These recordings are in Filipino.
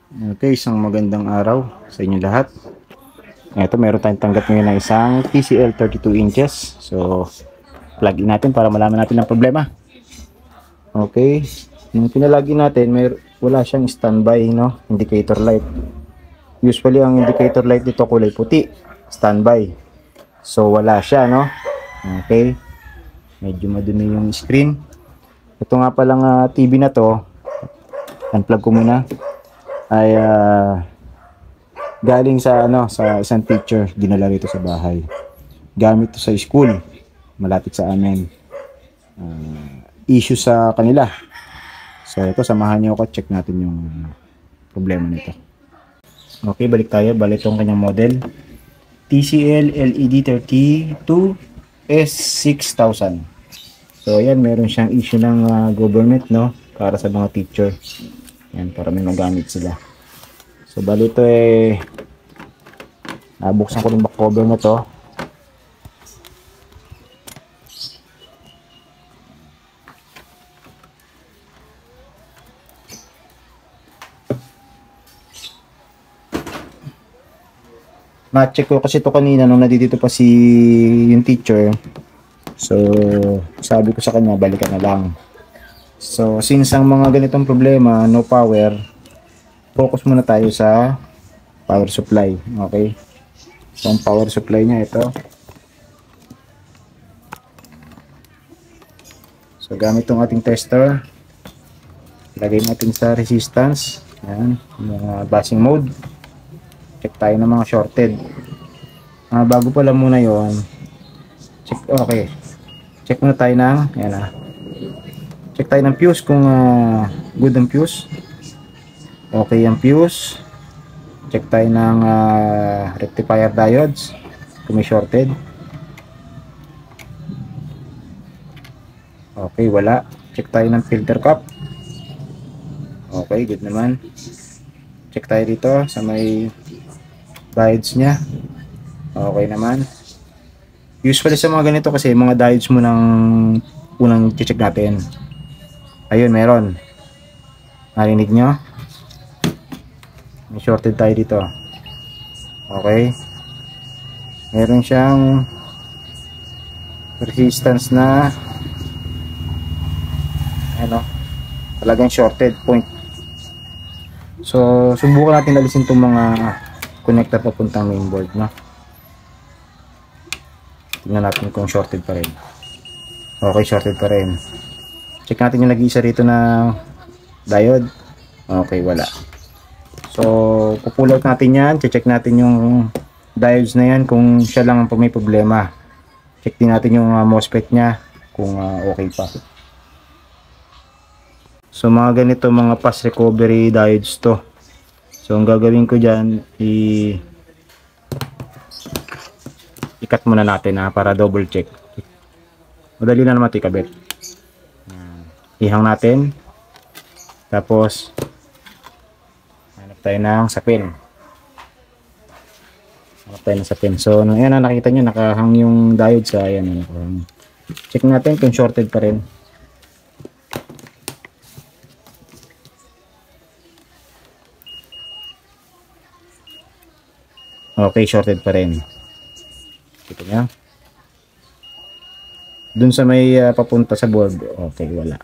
Okay, isang magandang araw sa inyo lahat. Ito, meron tayong tanggap ngayon ng isang TCL 32 inches. So, plug in natin para malaman natin ang problema. Okay, nung pinalagin natin, wala siyang standby, no? Indicator light. Usually, ang indicator light dito kulay puti, standby. So, wala siya, no? Okay, medyo madumi yung screen. Ito nga palang TV na to, unplug ko muna, ay galing sa sa isang teacher, dinala rito sa bahay. Gamit to sa school malapit sa amin. Issue sa kanila. So ito, samahan niyo ako, check natin yung problema nito. Okay, balik tayo. Balik itong kanyang model. TCL LED 32 S6000. So ayan, meron siyang issue ng government, no, para sa mga teacher. Yan, para may magamit sila. So bali ito nabuksan ko yung back cover na to. Na-check ko kasi ito kanina nung nandito pa yung teacher. So sabi ko sa kanya, balikan na lang. So since ang mga ganitong problema, no power, focus muna tayo sa power supply. Okay, so ang power supply niya ito. So gamit itong ating tester, lagay natin sa resistance. Ayan, yung buzzing mode. Check tayo ng mga shorted. Bago pala muna yon, check. Okay, check muna tayo ng check tayo ng fuse kung good ang fuse. Okay ang fuse. Check tayo ng rectifier diodes kung may shorted. Okay, wala. Check tayo ng filter cap. Okay, good naman. Check tayo dito sa may diodes nya. Okay naman. Usually sa mga ganito kasi, mga diodes mo nang unang check natin. Ayun, meron. Narinig nyo? May shorted tayo dito. Okay, meron siyang resistance na talagang shorted point. So subukan natin alisin itong mga connector papuntang mainboard, no? Tingnan natin kung shorted pa rin. Okay, shorted pa rin. Check natin yung nag-iisa rito na diode. Okay, wala. So, pupull out natin yan. Check natin yung diodes na yan kung siya lang ang may problema. Check din natin yung MOSFET nya kung okay pa. So, mga ganito, mga fast recovery diodes to. So, ang gagawin ko dyan, ikat muna natin para double check. Madali na naman ikabit. Ihang natin. Tapos, tayo ng sapin. Hanap tayo ng sapin. So, ayan na, nakita nyo, nakahang yung diode sa ayan. Check natin kung shorted pa rin. Okay, shorted pa rin. Kita nyo? Dun sa may papunta sa board, okay, wala.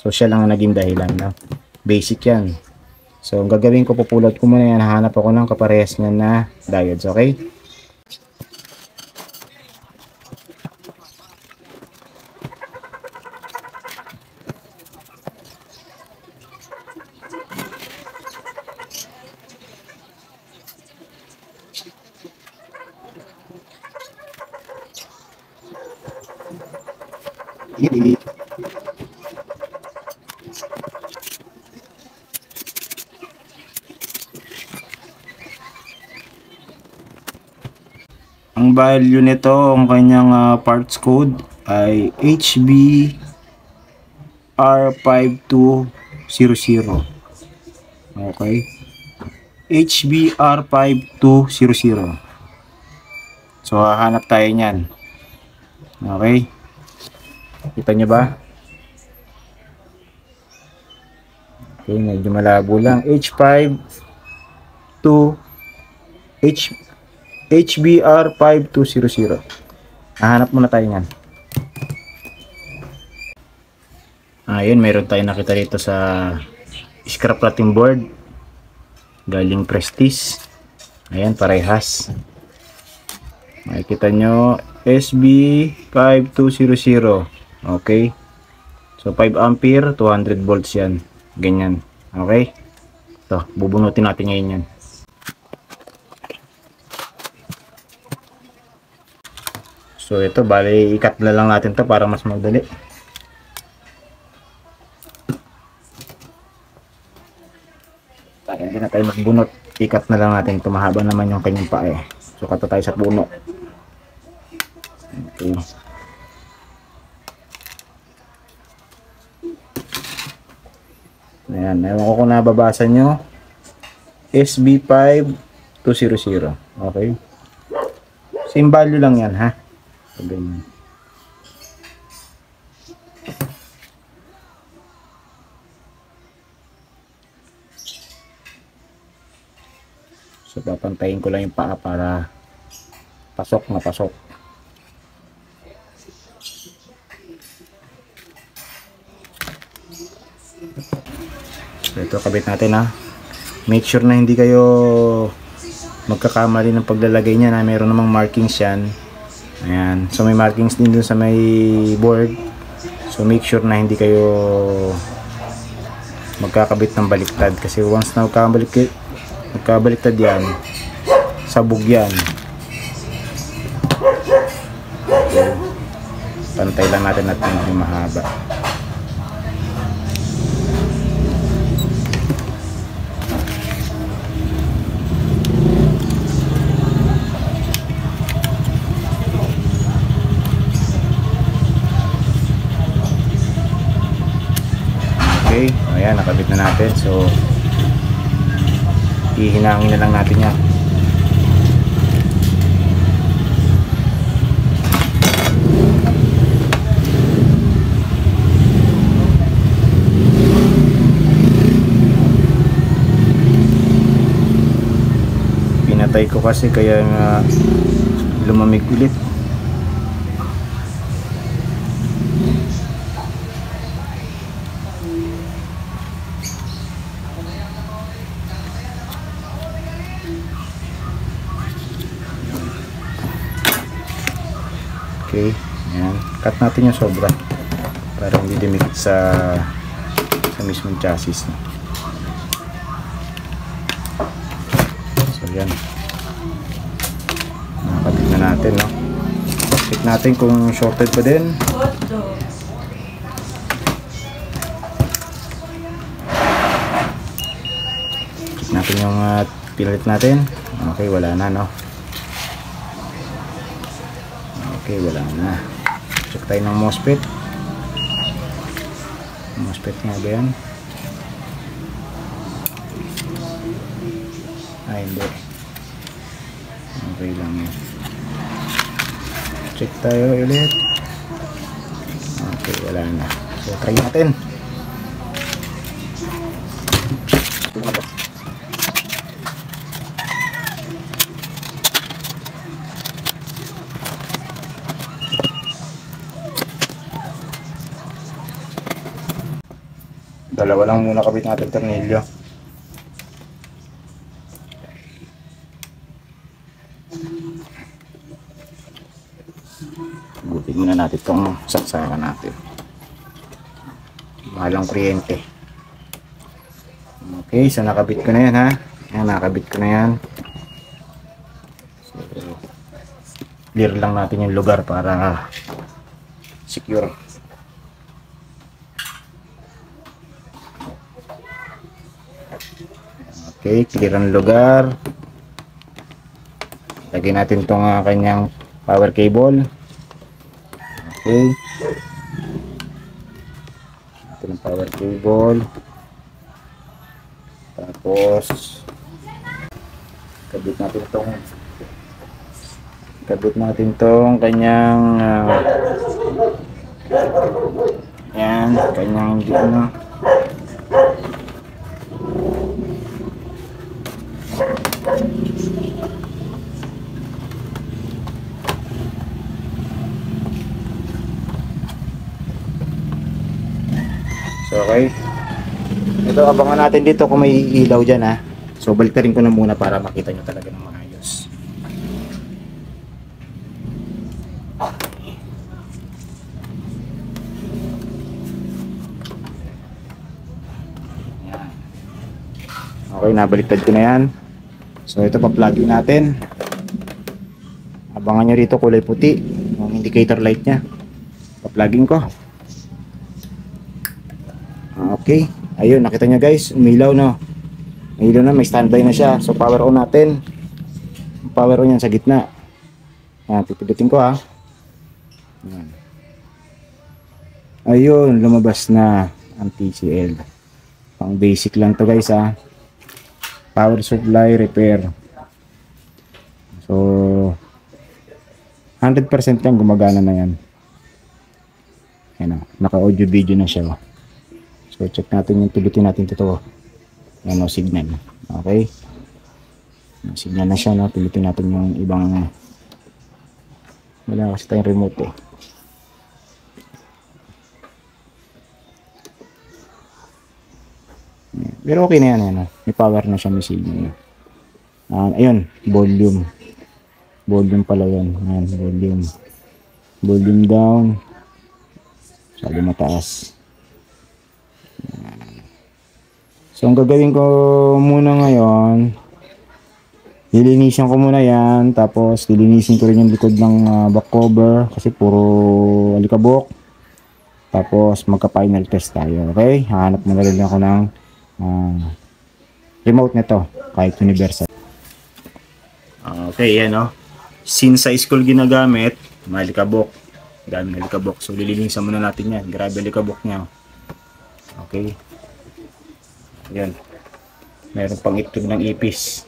So, siya lang ang naging dahilan, no? Basic yan. So, ang gagawin ko, pupulot ko muna yan. Hahanap ako ng kaparehas niya na diodes. Okay? Ang value nito, ang kanyang parts code ay HBR5200. Okay? HBR5200. So, hahanap tayo niyan. Okay? Kita nyo ba? Okay, medyo malabo lang. H5 to HBR 5200. Hahanap muna tayo niyan. Ayun, meron tayong nakita dito sa scrap plating board galing Prestige. Ayan, parehas. Makikita nyo, SB5200. Okay. So 5 ampere, 200 volts yan. Ganyan. Okay. Ito, bubunutin natin ngayon yan. So ito, bali ikat na lang natin to para mas madali. Hindi na tayo magbunot. Ikat na lang natin ito. Mahaba naman yung kanyang paa eh. So kata tayo sa puno. Okay. Ayan. Ewan ko kung nababasa nyo. SB5200. Okay. Same value lang yan ha. So, ganyan. So papantayin ko lang yung paa para pasok na pasok. So ito kabit natin ha. Make sure na hindi kayo magkakamali ng paglalagay niya na mayroon namang markings yan. Ayan. So may markings din dun sa may board. So make sure na hindi kayo magkakabit ng baliktad kasi once na magkabaliktad yan, sabog yan. Okay. Pantay lang natin at hindi mahaba. Okay, ayan, nakabit na natin. So hihinangin na lang natin yan. Pinatay ko kasi kaya lumamig ulit. Okay, ayan. Cut natin yung sobra para hindi dumikit sa mismong chassis. So, yan. Nakakabit na natin, no? Check natin kung shorted pa din. Check natin yung pinalit natin. Okay, wala na, no? Okay, wala na. Check tayo ng MOSFET. MOSFET nga ba yan? Ay, hindi. Okay lang yan. Check tayo ulit. Okay, wala na. So, try natin. Dalawa lang muna kabit natin tornilyo. Gutin muna natin itong saksakan natin. Mahalang kuryente. Okay, so nakabit ko na yan ha. Ayan, nakabit ko na yan. So, clear lang natin yung lugar para secure. Okay, clear ang lugar. Lagyan natin itong kanyang power cable. Okay. Ito yung power cable. Tapos kabit natin itong kanyang yan, kanyang Ito, abangan natin dito kung may ilaw dyan ha. So baliktarin ko na muna para makita nyo talaga ng maayos. Yan. Okay, nabaliktad ko na yan. So ito, pa-plug-in natin. Abangan nyo rito kulay puti yung indicator light nya. Pa-plug-in ko. Okay, ayun, nakita nyo guys, umilaw no. Umilaw na, may standby na siya. So power on natin. Power on yan sa gitna. Yan, pipindutin ko ha. Yan. Ayun, lumabas na ang TCL. Pang basic lang to guys ha. Power supply repair. So 100% yan, gumagana na yan. Yan, naka audio video na siya. So check natin yung pilitin natin ito. Yan o, signal. Okay. Signal na siya, no? Pilitin natin yung ibang, wala kasi tayong remote eh. Pero okay na yan, ano? May power na siya, may signal. Ayun, volume. Volume pala yan. Ayan, volume. Volume down. Sabi mataas. So ang gagawin ko muna ngayon, lilinisin ko muna yan, tapos lilinisin ko rin yung likod ng back cover kasi puro alikabok. Tapos magka final test tayo. Okay, hahanap muna rin ako ng remote nito kahit universal. Okay, yan o. Since sa school ginagamit, may alikabok. Dami alikabok, so lilinisin muna natin yan. Grabe alikabok niya. Okay. Yan. Meron pang itlog ng ipis.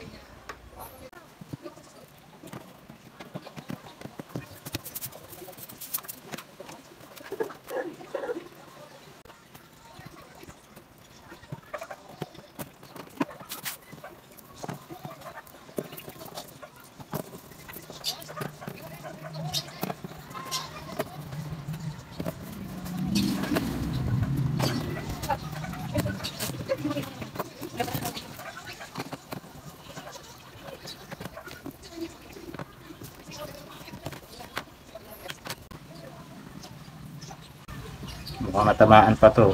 Mukhang matamaan pa to.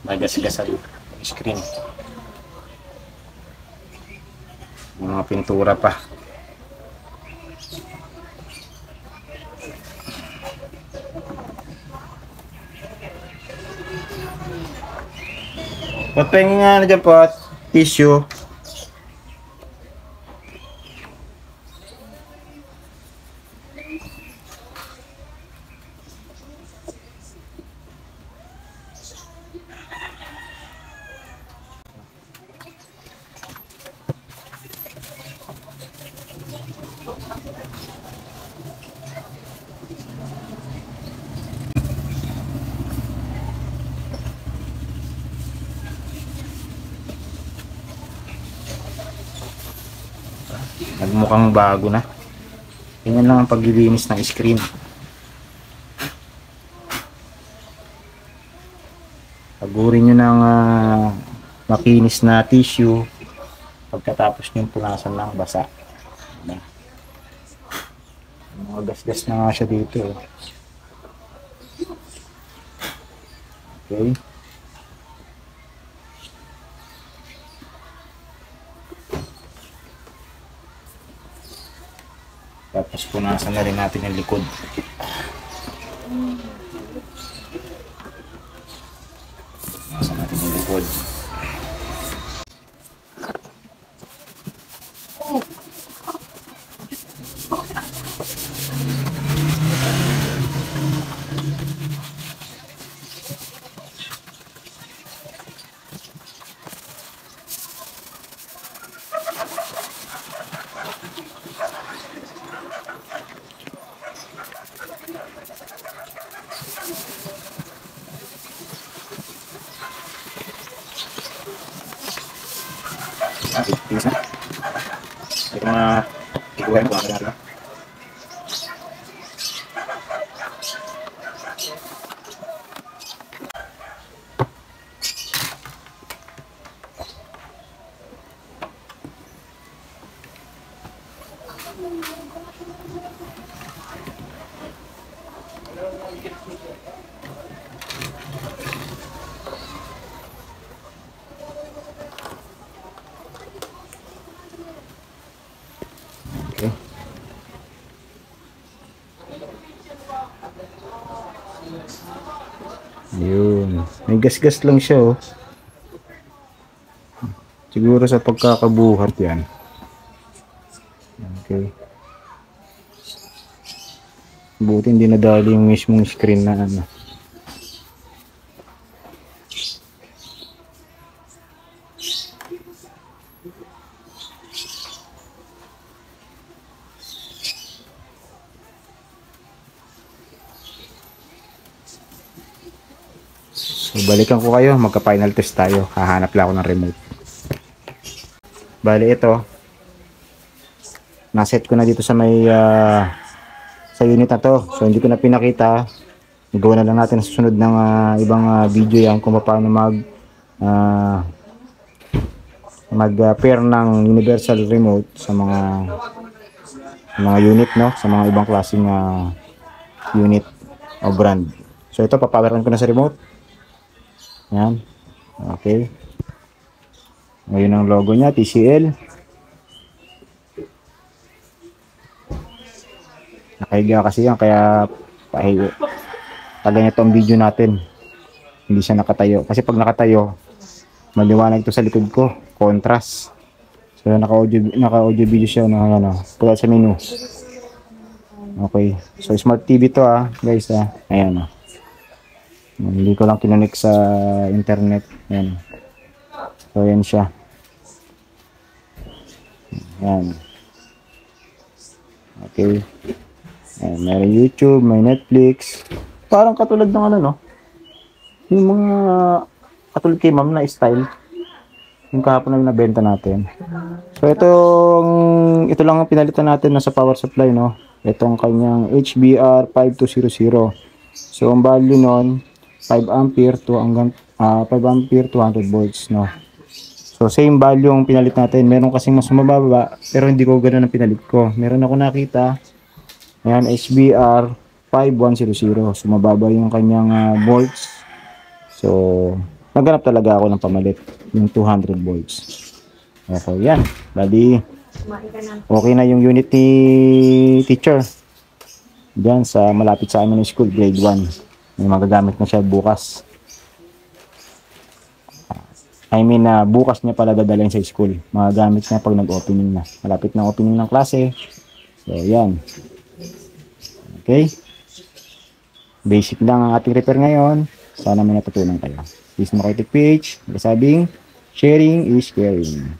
Magasgasan yung screen. Yung mga pintura pa. Pot, pahingin nga na dyan pot. Tissue. Nagmukhang bago na. Ganyan lang ang paglilinis ng screen. Pagurin nyo ng makinis na tissue. Pagkatapos nyo punasan ng basa. Mga gas-gas na nga siya dito. Okay. Tapos punasan na rin natin yung likod. Punasan natin yung likod. Tigas na. Ito mga ikuha ko ang natin. May gas-gas lang siya, oh. Siguro sa pagkakabuhat yan. Okay. Buti hindi nadali yung mismong screen na ano. So, balikan ko kayo. Magka-final test tayo. Hahanap lang ako ng remote. Bali, ito. Naset ko na dito sa may sa unit na to. So, hindi ko na pinakita. Gawa na lang natin sa susunod ng ibang video yan kung paano mag-pair ng universal remote sa mga unit, no? Sa mga ibang klaseng unit o brand. So, ito, papoweran ko na sa remote. Yan. Okay. Ngayon ang logo niya, TCL. Nakahiga kasi yan, kaya pahiga. Tagal ito ang video natin. Hindi siya nakatayo. Kasi pag nakatayo, maliwanag ito sa likod ko. Contrast. So, naka-audio video siya na ano, pula sa menu. Okay. So, smart TV to guys Ayan Hindi ko lang kinonek sa internet. Ayan. So, ayan siya. Ayan. Okay. Ayan, may YouTube, may Netflix. Parang katulad ng ano, no? Yung mga katulad kay ma'am na style. Yung kahapon na nabenta natin. So, ito lang ang pinalitan natin sa power supply, no? Itong kanyang HBR 5200. So, ang value nun, 5 ampere to hanggang 5 ampere to 100 volts, no? So, same value ang pinalit natin. Meron kasing mas mababa, pero hindi ko ganoon ang pinalit ko. Meron ako nakita. Ayan, HBR 5100. So, mababa yung kanyang volts. So, naghanap talaga ako ng pamalit. Yung 200 volts. Okay, yan. Bali, okay na yung unit ni teacher. Diyan sa malapit sa amin ng school, grade 1. May magagamit na siya bukas. Bukas niya pala dadalhin sa school. Magagamit niya pag nag-opening na. Malapit na opening ng klase. So, yan. Okay. Basic lang ang ating repair ngayon. Sana may natutunan kayo. Please mo kay TechPH. Sabing, sharing is caring.